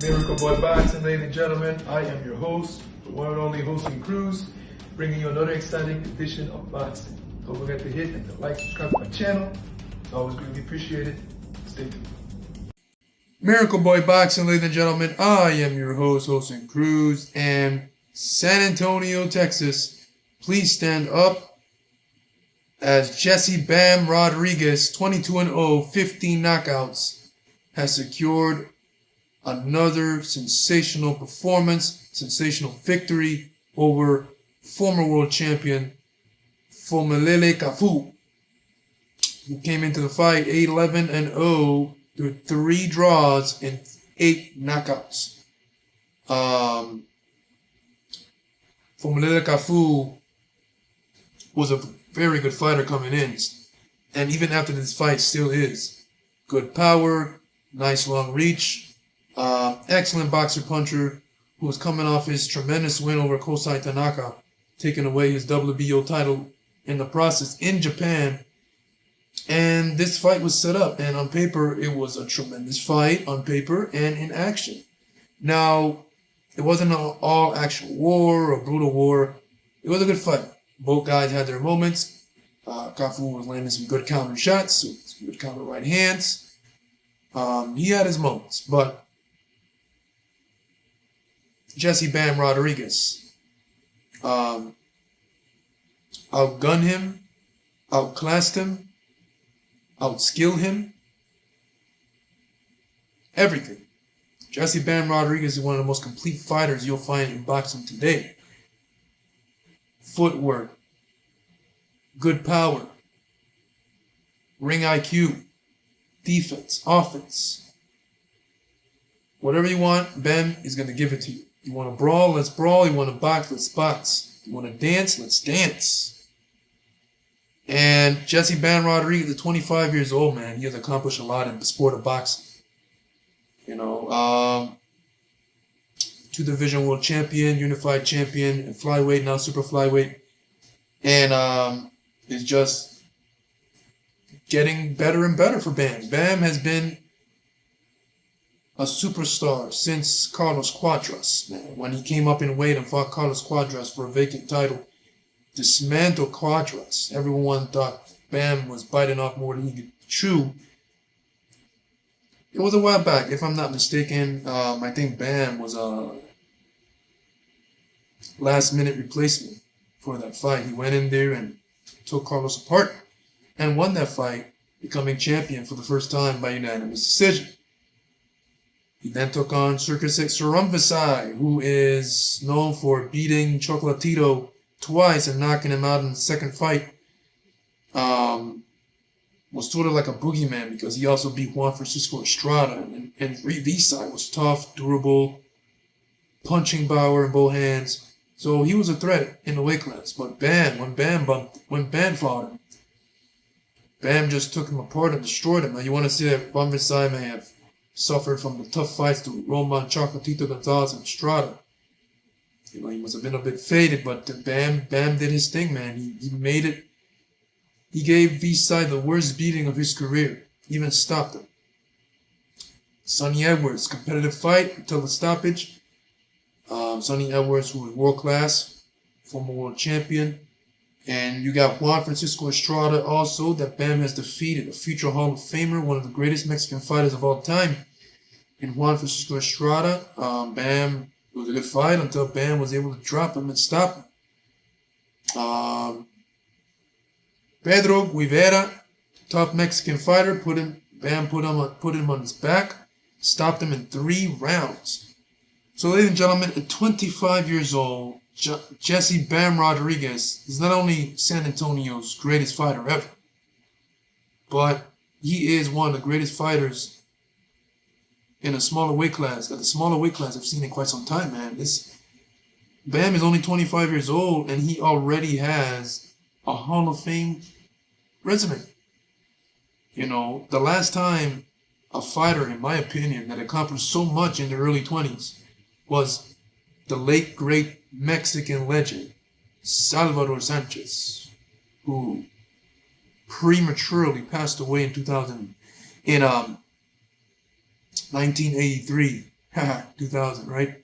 Miracle Boy Boxing, ladies and gentlemen. I am your host, the one and only Hosting Cruz, bringing you another exciting edition of boxing. Don't forget to hit and to like, subscribe to my channel. It's always greatly appreciated. Stay tuned. Miracle Boy Boxing, ladies and gentlemen. I am your host, Hosting Cruz, and San Antonio, Texas. Please stand up as Jesse Bam Rodriguez, 22-0, 15 knockouts, has secured another sensational performance, sensational victory over former world champion Phumelele Cafu, who came into the fight 8-11-0 through 3 draws and 8 knockouts. Phumelele Cafu was a very good fighter coming in, and even after this fight still is. Good power, nice long reach. Excellent boxer puncher who was coming off his tremendous win over Kosai Tanaka, taking away his WBO title in the process in Japan. And this fight was set up, and on paper it was a tremendous fight on paper and in action. Now, it wasn't an all-action war or brutal war. It was a good fight. Both guys had their moments. Cafu was landing some good counter shots, some good counter right hands. He had his moments, but Jesse Bam Rodriguez outgunned him, outclassed him, outskilled him, everything. Jesse Bam Rodriguez is one of the most complete fighters you'll find in boxing today. Footwork, good power, ring IQ, defense, offense. Whatever you want, Bam is going to give it to you. You want to brawl, let's brawl. You want to box, let's box. You want to dance, let's dance. And Jesse Bam Rodriguez is 25 years old, man. He has accomplished a lot in the sport of boxing. You know, 2-division world champion, unified champion, and flyweight, now super flyweight. And is just getting better and better for Bam. Bam has been a superstar since Carlos Cuadras, man. When he came up in weight and fought Carlos Cuadras for a vacant title, dismantled Cuadras. Everyone thought Bam was biting off more than he could chew. It was a while back, if I'm not mistaken. I think Bam was a last-minute replacement for that fight. He went in there and took Carlos apart and won that fight, becoming champion for the first time by unanimous decision. He then took on Circus Surumvisai, who is known for beating Chocolatito twice and knocking him out in the second fight. Was sort of like a boogeyman because he also beat Juan Francisco Estrada. And Visai was tough, durable, punching power in both hands. So he was a threat in the weight class. But Bam, when Bam fought him, Bam just took him apart and destroyed him. Now you want to see that Juan Visai may have suffered from the tough fights to Roman, Chocolatito, Gonzalez, and Estrada. You know, he must have been a bit faded, but Bam did his thing, man. He made it. He gave Visai the worst beating of his career. Even stopped him. Sonny Edwards, competitive fight until the stoppage. Sonny Edwards, who was world class, former world champion. And you got Juan Francisco Estrada also that Bam has defeated, a future Hall of Famer, one of the greatest Mexican fighters of all time. And Juan Francisco Estrada, Bam, it was a good fight until Bam was able to drop him and stop him. Pedro Guevara, tough Mexican fighter, Bam put him on his back, stopped him in 3 rounds. So, ladies and gentlemen, at 25 years old, Jesse Bam Rodriguez is not only San Antonio's greatest fighter ever, but he is one of the greatest fighters in a smaller weight class. At the smaller weight class I've seen in quite some time, man. Bam is only 25 years old, and he already has a Hall of Fame resume. You know, the last time a fighter, in my opinion, that accomplished so much in the early 20s was the late, great Mexican legend, Salvador Sanchez, who prematurely passed away in 1983 Haha, 2000, right?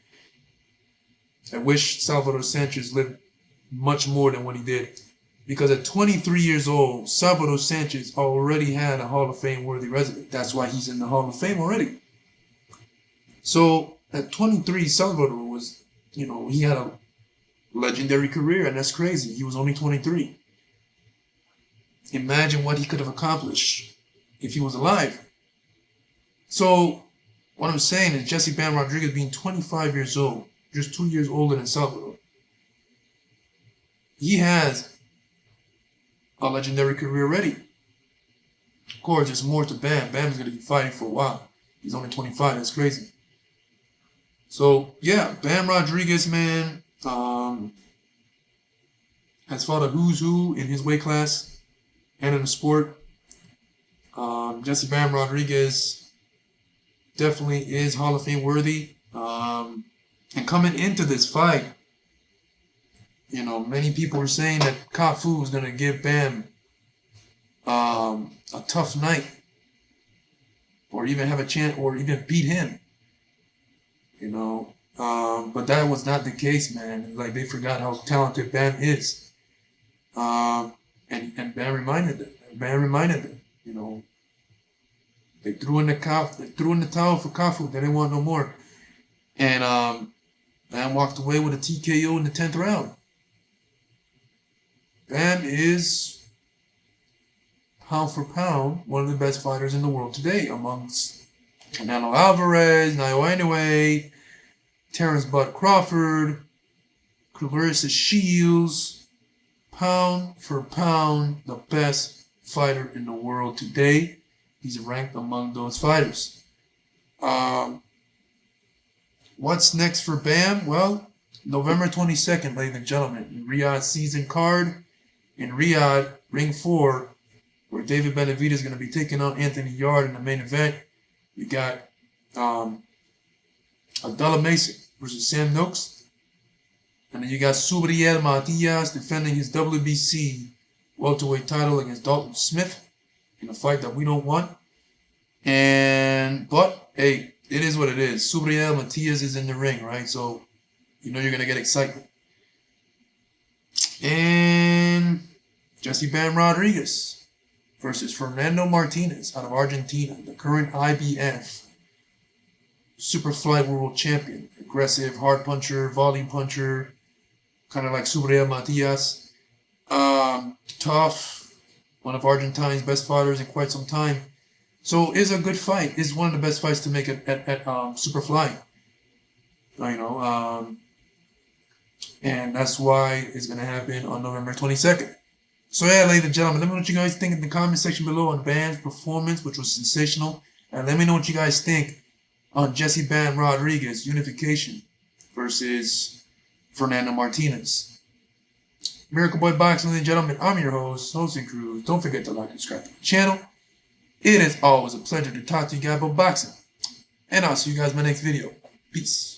I wish Salvador Sanchez lived much more than what he did. Because at 23 years old, Salvador Sanchez already had a Hall of Fame worthy resume. That's why he's in the Hall of Fame already. So at 23, Salvador was, he had a legendary career, and that's crazy. He was only 23. Imagine what he could have accomplished if he was alive. So what I'm saying is Jesse Bam Rodriguez being 25 years old, just 2 years older than Salvador, he has a legendary career already. Of course, there's more to Bam. Bam is going to be fighting for a while. He's only 25. That's crazy. So, yeah, Bam Rodriguez, man, has fought a who's who in his weight class and in the sport. Jesse Bam Rodriguez definitely is Hall of Fame worthy. And coming into this fight, many people were saying that Cafu was going to give Bam a tough night, or even have a chance, or even beat him. But that was not the case, man. Like, they forgot how talented Bam is. And Bam reminded them. They threw in the towel for Cafu. They didn't want no more. And Bam walked away with a TKO in the 10th round. Bam is, pound for pound, one of the best fighters in the world today, amongst Canelo Alvarez, Naoya Inoue, Terrence Bud Crawford, Clarissa Shields. Pound for pound, the best fighter in the world today. He's ranked among those fighters. What's next for Bam? Well, November 22nd, ladies and gentlemen, in Riyadh season card. In Riyadh, Ring 4, where David Benavidez is going to be taking on Anthony Yarde in the main event. We got Abdullah Mason versus Sam Noakes. And then you got Subriel Matias defending his WBC welterweight title against Dalton Smith in a fight that we don't want. But hey, it is what it is. Subriel Matias is in the ring, right? So you're going to get excitement. And Jesse Bam Rodriguez versus Fernando Martinez out of Argentina, the current IBF Superfly World Champion. Aggressive, hard puncher, volley puncher, kind of like Subriel Matias. Tough, one of Argentine's best fighters in quite some time. So it's a good fight. It's one of the best fights to make at Superfly. And that's why it's going to happen on November 22nd. So yeah, ladies and gentlemen, let me know what you guys think in the comment section below on Bam's performance, which was sensational. And let me know what you guys think on Jesse Bam Rodriguez unification versus Fernando Martinez. Miracle Boy Boxing, ladies and gentlemen, I'm your host, Hosting Cruz. Don't forget to like and subscribe to the channel. It is always a pleasure to talk to you guys about boxing. And I'll see you guys in my next video. Peace.